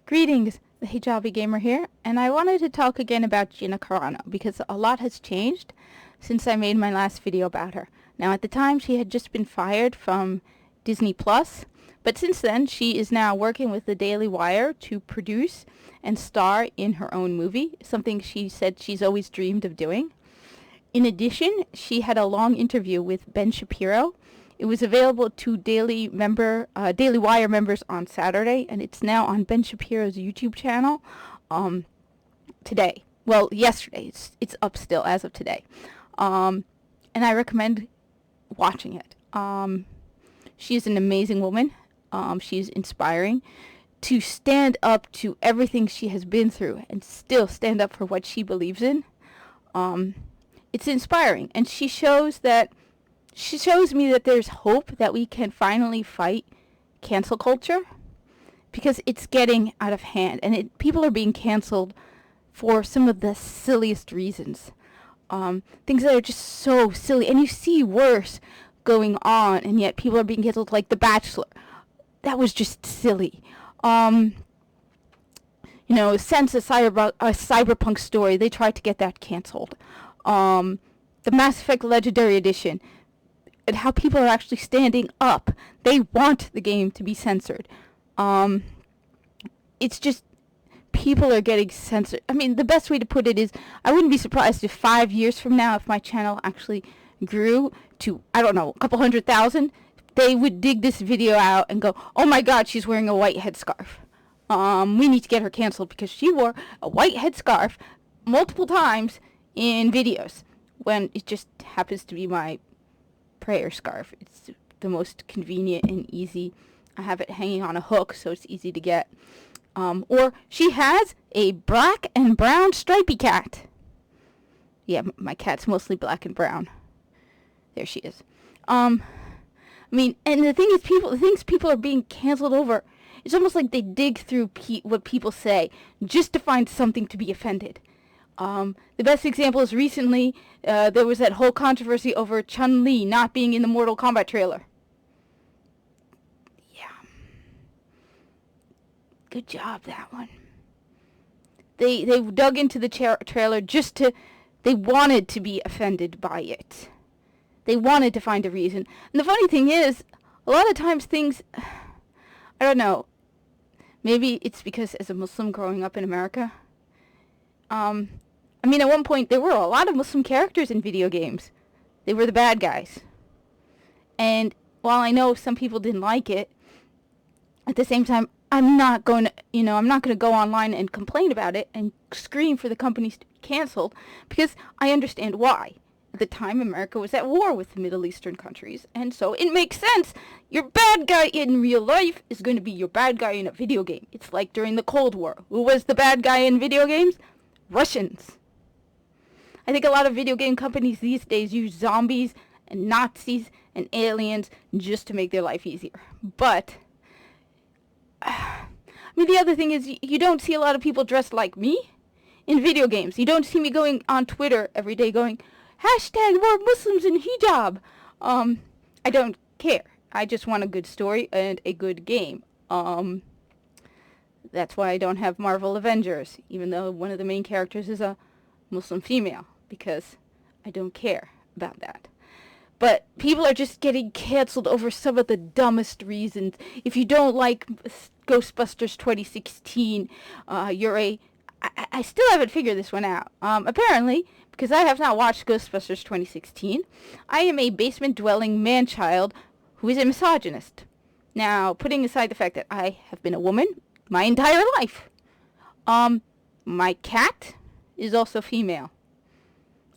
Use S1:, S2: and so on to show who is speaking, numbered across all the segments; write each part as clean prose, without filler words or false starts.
S1: Greetings, the Hijabi Gamer here, and I wanted to talk again about Gina Carano because a lot has changed since I made my last video about her. Now, at the time, she had just been fired from Disney Plus, but since then, she is now working with the Daily Wire to produce and star in her own movie, something she said she's always dreamed of doing. In addition, she had a long interview with Ben Shapiro. It was available to Daily Wire members on Saturday, and it's now on Ben Shapiro's YouTube channel today. Well, yesterday. It's up still as of today. And I recommend watching it. She is an amazing woman. She's inspiring to stand up to everything she has been through and still stand up for what she believes in. It's inspiring, and she shows me that there's hope that we can finally fight cancel culture, because it's getting out of hand, and people are being canceled for some of the silliest reasons. Things that are just so silly, and you see worse going on, and yet people are being canceled, like The Bachelor. That was just silly. Since a cyberpunk story, they tried to get that canceled. The Mass Effect Legendary Edition, and how people are actually standing up. They want the game to be censored. It's just, people are getting censored. I mean, the best way to put it is, I wouldn't be surprised if 5 years from now, if my channel actually grew to, I don't know, a couple 100,000, they would dig this video out and go, oh my god, she's wearing a white headscarf. We need to get her canceled because she wore a white headscarf multiple times in videos, when it just happens to be my prayer scarf. It's the most convenient and easy. I have it hanging on a hook, so it's easy to get. Or she has a black and brown stripy cat. Yeah, my cat's mostly black and brown. There she is. And the thing is, the things people are being canceled over, it's almost like they dig through what people say just to find something to be offended. The best example is recently, there was that whole controversy over Chun-Li not being in the Mortal Kombat trailer. Yeah. Good job, that one. They dug into the trailer they wanted to be offended by it. They wanted to find a reason. And the funny thing is, a lot of times things, I don't know, maybe it's because as a Muslim growing up in America, at one point, there were a lot of Muslim characters in video games. They were the bad guys. And while I know some people didn't like it, at the same time, I'm not going to go online and complain about it and scream for the companies to be canceled, because I understand why. At the time, America was at war with the Middle Eastern countries, and so it makes sense. Your bad guy in real life is going to be your bad guy in a video game. It's like during the Cold War. Who was the bad guy in video games? Russians. I think a lot of video game companies these days use zombies and Nazis and aliens just to make their life easier. But, the other thing is, you don't see a lot of people dressed like me in video games. You don't see me going on Twitter every day going, hashtag more Muslims in hijab. I don't care. I just want a good story and a good game. That's why I don't have Marvel Avengers, even though one of the main characters is a Muslim female, because I don't care about that. But people are just getting canceled over some of the dumbest reasons. If you don't like Ghostbusters 2016, I still haven't figured this one out. Apparently, because I have not watched Ghostbusters 2016, I am a basement-dwelling man-child who is a misogynist. Now, putting aside the fact that I have been a woman my entire life, my cat is also female.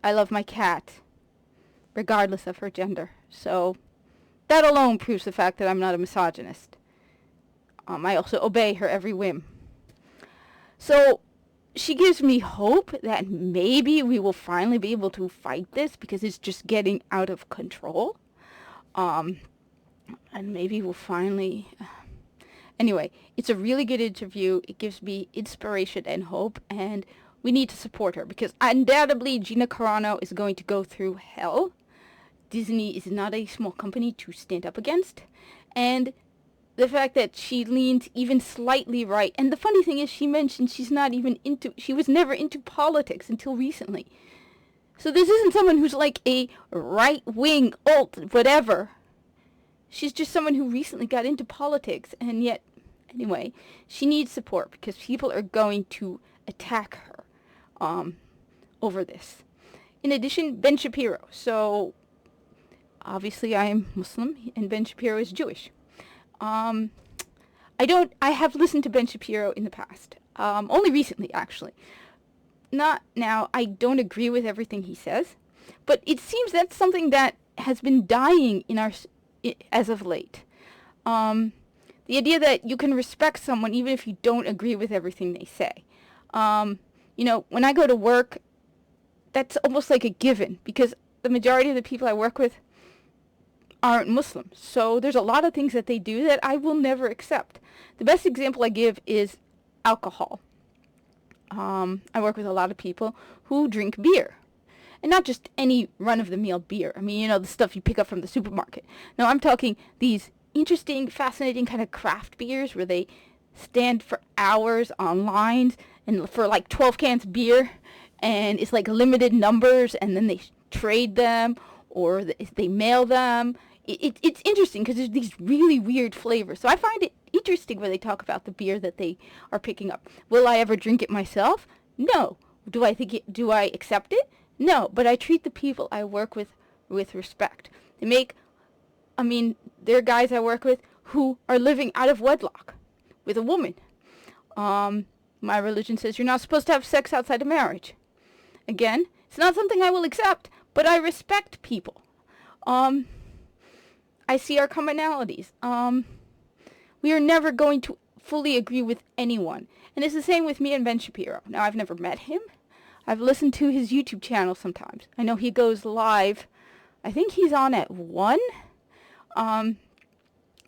S1: I love my cat, regardless of her gender. So, that alone proves the fact that I'm not a misogynist. I also obey her every whim. So, she gives me hope that maybe we will finally be able to fight this, because it's just getting out of control. And maybe we'll finally... Anyway, it's a really good interview. It gives me inspiration and hope, and we need to support her, because undoubtedly Gina Carano is going to go through hell. Disney is not a small company to stand up against, and the fact that she leans even slightly right. And the funny thing is, she mentioned she was never into politics until recently. So this isn't someone who's like a right-wing, alt, whatever. She's just someone who recently got into politics, and yet, anyway, she needs support because people are going to attack her over this. In addition, Ben Shapiro. So, obviously I am Muslim, and Ben Shapiro is Jewish. I have listened to Ben Shapiro in the past. Only recently, actually. Not now. I don't agree with everything he says, but it seems that's something that has been dying in as of late. The idea that you can respect someone even if you don't agree with everything they say. When I go to work, that's almost like a given because the majority of the people I work with aren't Muslims. So there's a lot of things that they do that I will never accept. The best example I give is alcohol. I work with a lot of people who drink beer. And not just any run-of-the-mill beer. I mean, the stuff you pick up from the supermarket. No, I'm talking these interesting, fascinating kind of craft beers where they stand for hours on lines and for like 12 cans of beer. And it's like limited numbers, and then they trade them or they mail them. It's interesting because there's these really weird flavors. So I find it interesting when they talk about the beer that they are picking up. Will I ever drink it myself? No. Do I accept it? No, but I treat the people I work with respect. There are guys I work with who are living out of wedlock with a woman. My religion says you're not supposed to have sex outside of marriage. Again, it's not something I will accept, but I respect people. I see our commonalities. We are never going to fully agree with anyone. And it's the same with me and Ben Shapiro. Now, I've never met him. I've listened to his YouTube channel sometimes. I know he goes live. I think he's on at 1. I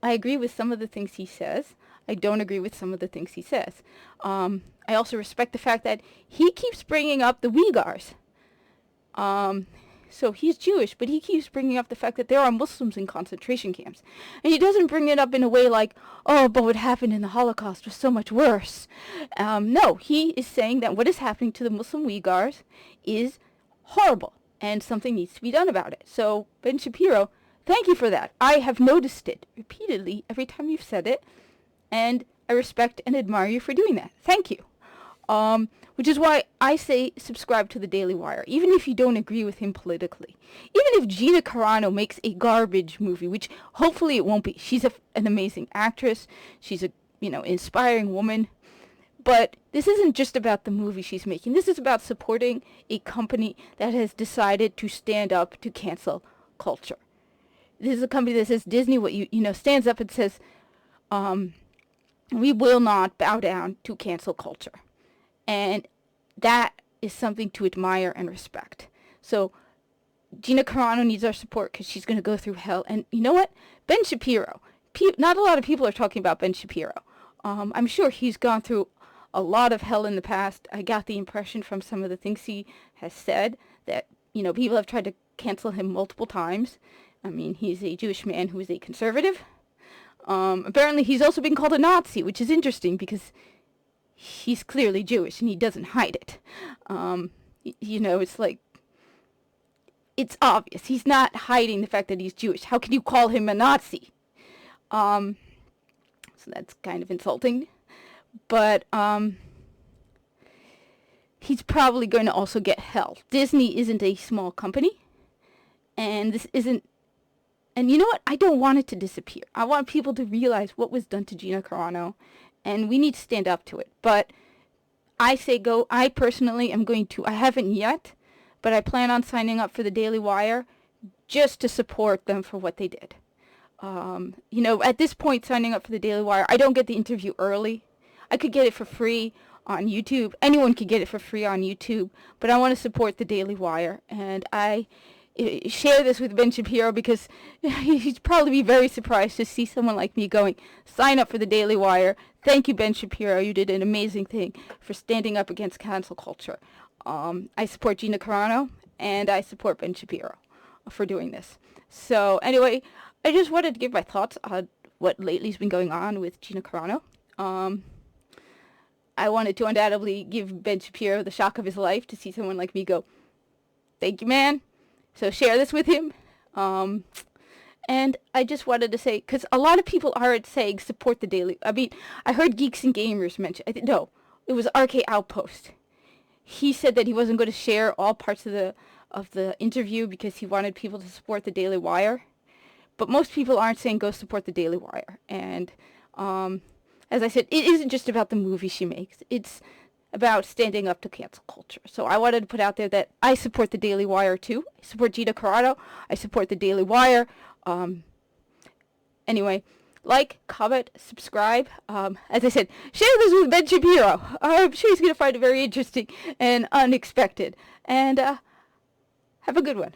S1: agree with some of the things he says. I don't agree with some of the things he says. I also respect the fact that he keeps bringing up the Uyghurs. So he's Jewish, but he keeps bringing up the fact that there are Muslims in concentration camps. And he doesn't bring it up in a way like, oh, but what happened in the Holocaust was so much worse. No, he is saying that what is happening to the Muslim Uyghurs is horrible, and something needs to be done about it. So, Ben Shapiro, thank you for that. I have noticed it repeatedly every time you've said it, and I respect and admire you for doing that. Thank you. Which is why I say subscribe to the Daily Wire, even if you don't agree with him politically. Even if Gina Carano makes a garbage movie, which hopefully it won't be. She's an amazing actress. She's a, inspiring woman. But this isn't just about the movie she's making. This is about supporting a company that has decided to stand up to cancel culture. This is a company that says Disney, stands up and says, we will not bow down to cancel culture. And that is something to admire and respect. So Gina Carano needs our support because she's going to go through hell. And you know what? Ben Shapiro. Not a lot of people are talking about Ben Shapiro. I'm sure he's gone through a lot of hell in the past. I got the impression from some of the things he has said that, people have tried to cancel him multiple times. I mean, he's a Jewish man who is a conservative. Apparently he's also been called a Nazi, which is interesting because he's clearly Jewish and he doesn't hide it. It's like, it's obvious. He's not hiding the fact that he's Jewish. How can you call him a Nazi? So that's kind of insulting. But he's probably going to also get hell. Disney isn't a small company. And this isn't... And you know what? I don't want it to disappear. I want people to realize what was done to Gina Carano. And we need to stand up to it. But I say go. I personally am going to. I haven't yet. But I plan on signing up for the Daily Wire just to support them for what they did. At this point, signing up for the Daily Wire, I don't get the interview early. I could get it for free on YouTube. Anyone could get it for free on YouTube. But I want to support the Daily Wire. And I share this with Ben Shapiro because he'd probably be very surprised to see someone like me going, sign up for the Daily Wire. Thank you, Ben Shapiro. You did an amazing thing for standing up against cancel culture. I support Gina Carano, and I support Ben Shapiro for doing this. So anyway, I just wanted to give my thoughts on what lately's been going on with Gina Carano. I wanted to undoubtedly give Ben Shapiro the shock of his life to see someone like me go, thank you, man. So share this with him. And I just wanted to say, because a lot of people aren't saying support the Daily. I mean, I heard Geeks and Gamers mention, no, it was RK Outpost. He said that he wasn't going to share all parts of the interview because he wanted people to support the Daily Wire. But most people aren't saying go support the Daily Wire. And as I said, it isn't just about the movie she makes. It's about standing up to cancel culture. So I wanted to put out there that I support the Daily Wire too. I support Gina Carano. I support the Daily Wire. Anyway, like, comment, subscribe. As I said, share this with Ben Shapiro. I'm sure he's going to find it very interesting and unexpected. And have a good one.